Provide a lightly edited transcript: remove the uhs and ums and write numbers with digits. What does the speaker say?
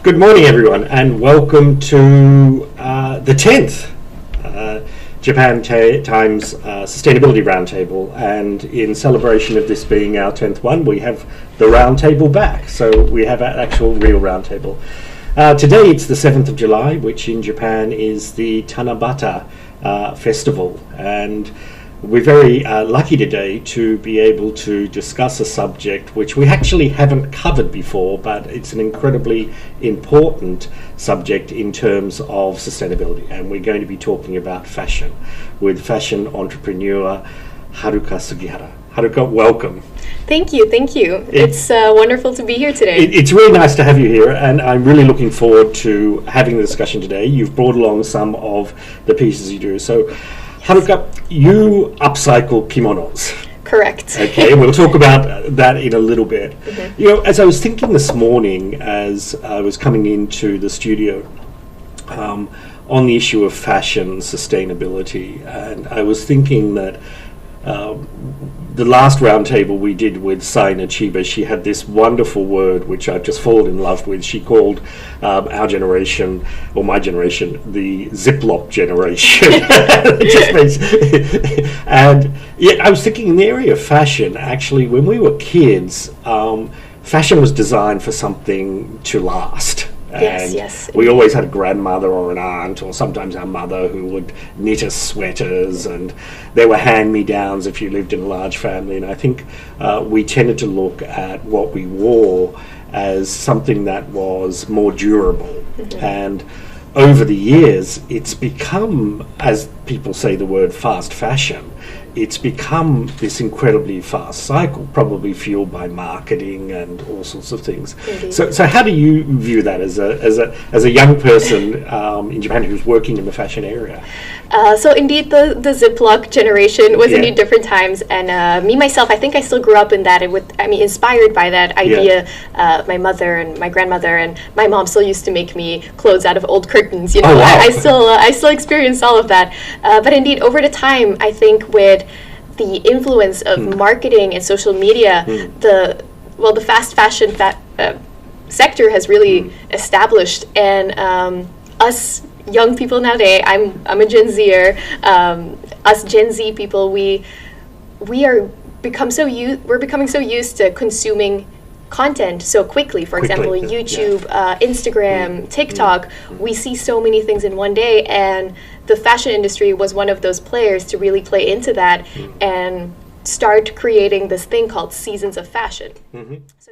Good morning, everyone, and welcome to the 10th Japan Times Sustainability Roundtable. And in celebration of this being our 10th one, we have the Roundtable back. So we have an actual real Roundtable. Today it's the 7th of July, which in Japan is the Tanabata Festival. And we're very lucky today to be able to discuss a subject which we actually haven't covered before, but it's an incredibly important subject in terms of sustainability. And we're going to be talking about fashion with fashion entrepreneur Haruka Sugihara. Haruka, welcome. Thank you. It's wonderful to be here today. It's really nice to have you here, and I'm really looking forward to having the discussion today. You've brought along some of the pieces you do. So, Haruka, you upcycle kimonos. Correct. Okay, we'll talk about that in a little bit. Mm-hmm. You know, as I was thinking this morning, as I was coming into the studio, on the issue of fashion sustainability, and I was thinking that the last roundtable we did with Saina Chiba, she had this wonderful word which I've just fallen in love with. She called our generation, or my generation, the Ziploc generation. And yeah, I was thinking in the area of fashion, actually, when we were kids, fashion was designed for something to last. Yes. We always had a grandmother or an aunt, or sometimes our mother, who would knit us sweaters, and there were hand-me-downs if you lived in a large family. And I think we tended to look at what we wore as something that was more durable. Mm-hmm. And over the years, it's become, as people say the word fast fashion, it's become this incredibly fast cycle, probably fueled by marketing and all sorts of things. So how do you view that as a young person in Japan who's working in the fashion area? So indeed, the Ziploc generation was indeed different times, and me myself, I think I still grew up in that. Inspired by that idea. My mother and my grandmother and my mom still used to make me clothes out of old curtains. You know, I still experience all of that. But indeed, over the time, I think with the influence of marketing and social media, the fast fashion sector has really established, and us young people nowadays, I'm a Gen Zer. Us Gen Z people, we're becoming so used to consuming content so quickly. For example, YouTube, Instagram, TikTok. We see so many things in one day, and the fashion industry was one of those players to really play into that and start creating this thing called seasons of fashion. So